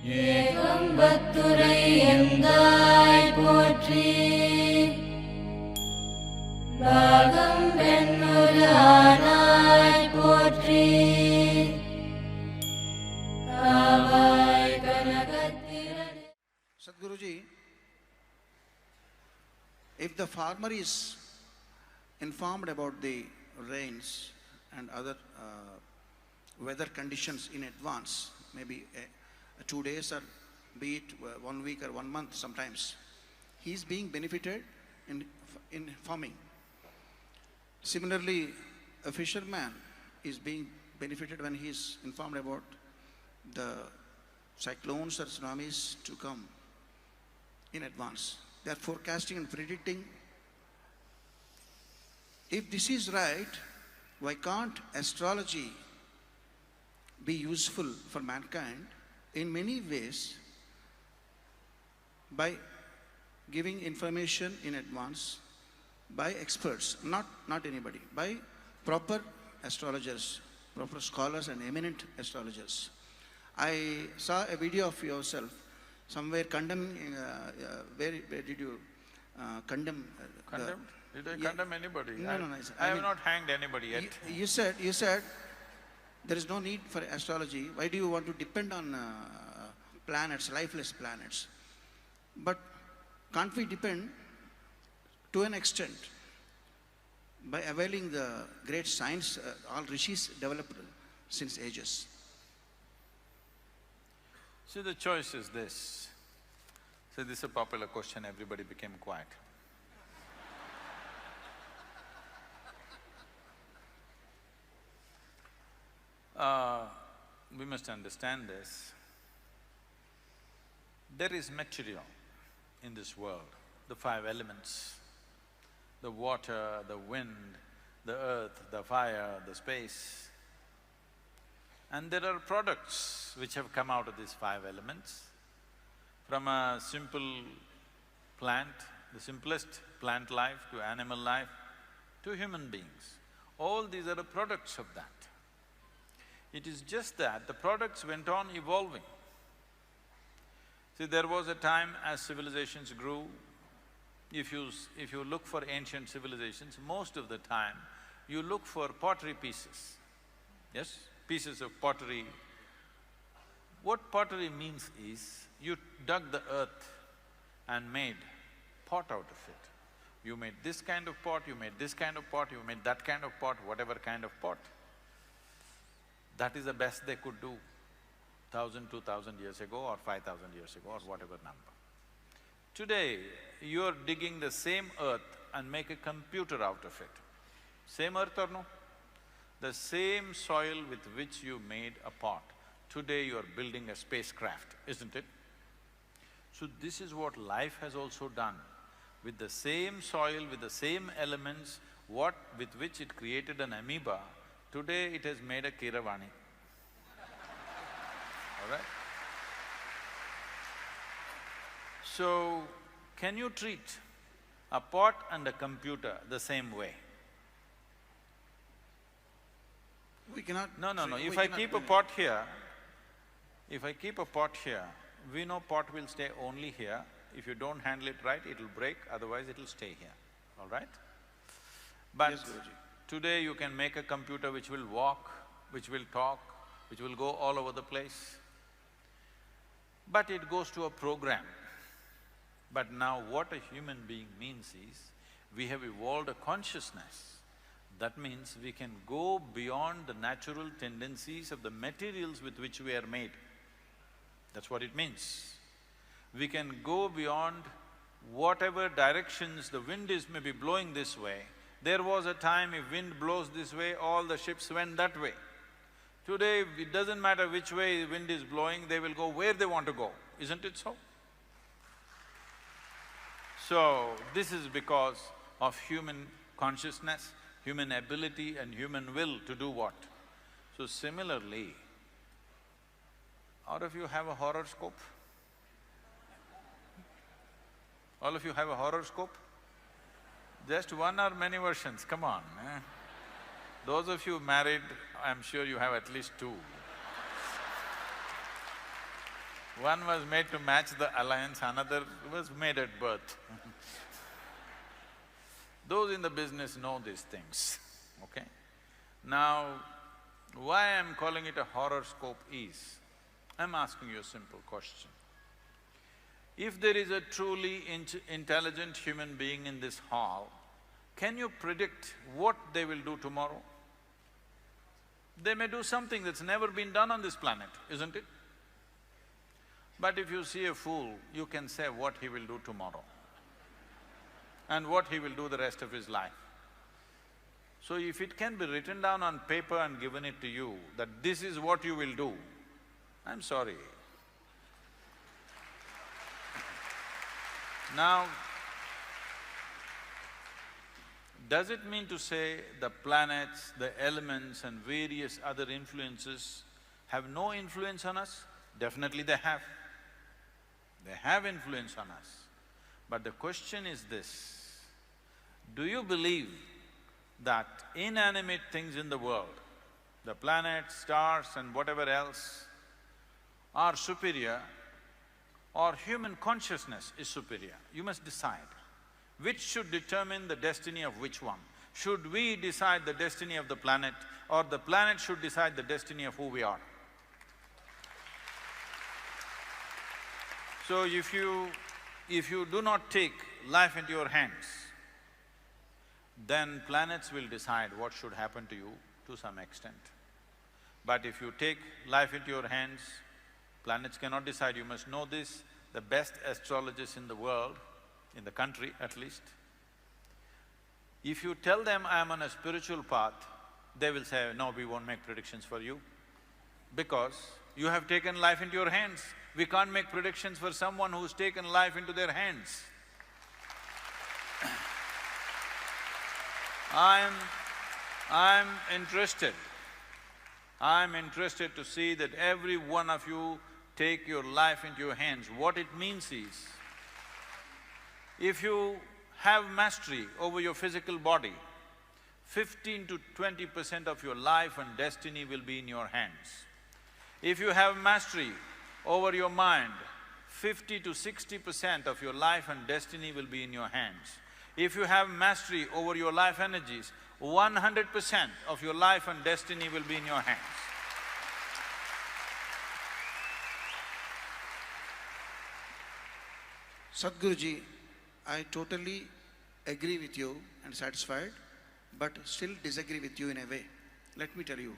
ஏகம்பத்துரை எந்தாய் போற்றி பாகம் பெண்ணுரு ஆனாய் போற்றி காவாய் கனகத்திரளே. Sadhguruji, if the farmer is informed about the rains and other weather conditions in advance, maybe 2 days or be it 1 week or 1 month sometimes, he is being benefited in farming. Similarly, a fisherman is being benefited when he is informed about the cyclones or tsunamis to come in advance. They are forecasting and predicting. If this is right, why can't astrology be useful for mankind in many ways by giving information in advance by experts, not anybody, by proper astrologers, proper scholars and eminent astrologers. I saw a video of yourself somewhere condemning, where did you condemn? Condemn? Did I condemn anybody? No. I have not hanged anybody yet. You said there is no need for astrology. Why do you want to depend on planets, lifeless planets? But can't we depend to an extent by availing the great science all rishis developed since ages? See, the choice is this. See, this is a popular question, everybody became quiet. We must understand this. There is material in this world, the 5 elements, the water, the wind, the earth, the fire, the space. And there are products which have come out of these 5 elements. From a simple plant, the simplest plant life, to animal life, to human beings. All these are the products of that. It is just that the products went on evolving. See, there was a time as civilizations grew, if you look for ancient civilizations, most of the time you look for pottery pieces, yes? Pieces of pottery. What pottery means is, you dug the earth and made pot out of it. You made this kind of pot, you made this kind of pot, you made that kind of pot, whatever kind of pot. That is the best they could do 1,000, 2,000 years ago or 5,000 years ago or whatever number. Today, you're digging the same earth and make a computer out of it. Same earth or no? The same soil with which you made a pot, today you're building a spacecraft, isn't it? So this is what life has also done. With the same soil, with the same elements, with which it created an amoeba, today it has made a Kiravani. All right? So, can you treat a pot and a computer the same way? We cannot… No. If I keep a pot here, we know pot will stay only here. If you don't handle it right, it'll break, otherwise it'll stay here, all right? But Yes, Guruji. today you can make a computer which will walk, which will talk, which will go all over the place. But it goes to a program. But now what a human being means is, we have evolved a consciousness. That means we can go beyond the natural tendencies of the materials with which we are made. That's what it means. We can go beyond whatever directions the wind is maybe blowing this way. There was a time if wind blows this way, all the ships went that way. Today, it doesn't matter which way the wind is blowing, they will go where they want to go, isn't it so? So, this is because of human consciousness, human ability and human will to do what? So similarly, all of you have a horoscope? All of you have a horoscope? Just one or many versions, come on, eh? Those of you married, I'm sure you have at least 2. One was made to match the alliance, another was made at birth. Those in the business know these things, okay? Now, why I'm calling it a horoscope is, I'm asking you a simple question. If there is a truly intelligent human being in this hall, can you predict what they will do tomorrow? They may do something that's never been done on this planet, isn't it? But if you see a fool, you can say what he will do tomorrow and what he will do the rest of his life. So if it can be written down on paper and given it to you, that this is what you will do, I'm sorry. Now, does it mean to say the planets, the elements and various other influences have no influence on us? Definitely they have. They have influence on us. But the question is this: do you believe that inanimate things in the world, the planets, stars and whatever else, are superior or human consciousness is superior? You must decide. Which should determine the destiny of which one? Should we decide the destiny of the planet, or the planet should decide the destiny of who we are? So if you do not take life into your hands, then planets will decide what should happen to you to some extent. But if you take life into your hands, planets cannot decide. You must know this, the best astrologists in the world, in the country at least, if you tell them, I am on a spiritual path, they will say, no, we won't make predictions for you, because you have taken life into your hands. We can't make predictions for someone who's taken life into their hands. I'm interested to see that every one of you take your life into your hands. What it means is, if you have mastery over your physical body, 15 to 20% of your life and destiny will be in your hands. If you have mastery over your mind, 50 to 60% of your life and destiny will be in your hands. If you have mastery over your life energies, 100% of your life and destiny will be in your hands. Sadhguruji, I totally agree with you and satisfied, but still disagree with you in a way. Let me tell you.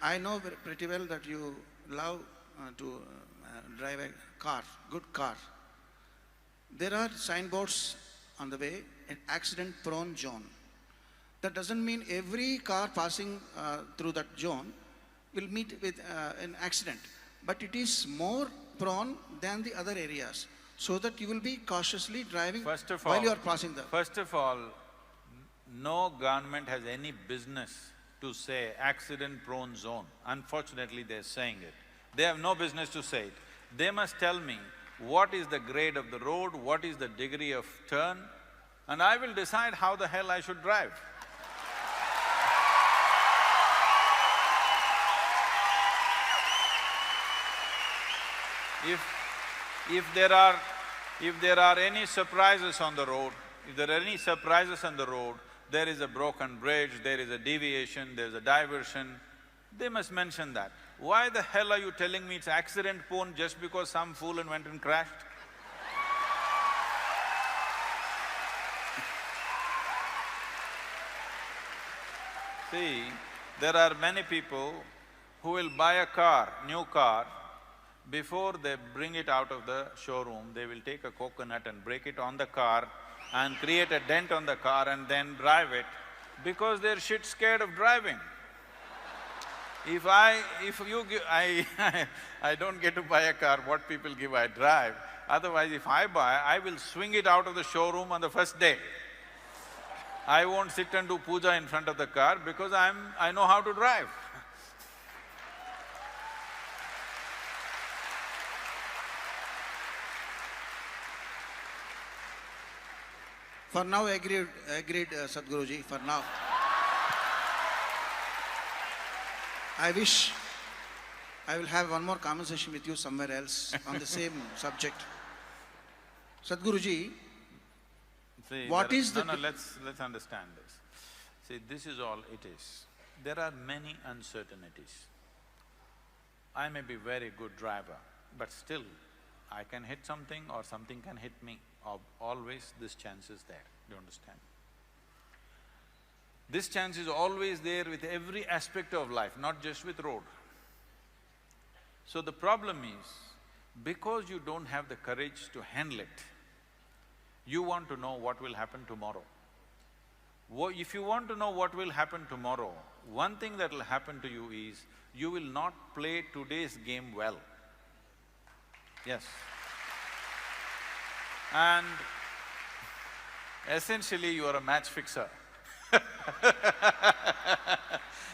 I know pretty well that you love to drive a car, good car. There are signboards on the way, an accident-prone zone. That doesn't mean every car passing through that zone will meet with an accident, but it is more prone than the other areas, so that you will be cautiously driving while you are passing the… First of all, no government has any business to say accident-prone zone. Unfortunately, they're saying it. They have no business to say it. They must tell me what is the grade of the road, what is the degree of turn, and I will decide how the hell I should drive. If there are any surprises on the road, there is a broken bridge, there is a deviation, there is a diversion, they must mention that. Why the hell are you telling me it's accident-prone just because some fool went and crashed? See, there are many people who will buy a car, new car, before they bring it out of the showroom, they will take a coconut and break it on the car and create a dent on the car and then drive it, because they're shit scared of driving. If you give… I don't get to buy a car, what people give I drive. Otherwise, if I buy, I will swing it out of the showroom on the first day. I won't sit and do puja in front of the car because I know how to drive. For now, agreed, Sadhguruji, for now. I will have one more conversation with you somewhere else on the same subject. Sadhguruji, See, what there are- is the... No, let's understand this. See, this is all it is. There are many uncertainties. I may be very good driver, but still, I can hit something or something can hit me. Always this chance is there, do you understand? This chance is always there with every aspect of life, not just with road. So the problem is, because you don't have the courage to handle it, you want to know what will happen tomorrow. If you want to know what will happen tomorrow, one thing that will happen to you is, you will not play today's game well. Yes. And essentially you are a match fixer.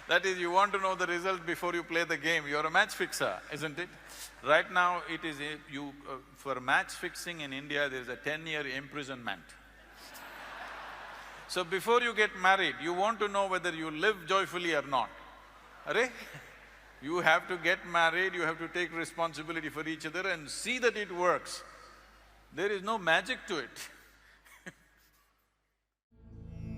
That is, you want to know the result before you play the game, you are a match fixer, isn't it? Right now it is for match fixing in India there is a 10-year imprisonment. So before you get married, you want to know whether you live joyfully or not. Arey? You have to get married, you have to take responsibility for each other and see that it works. There is no magic to it.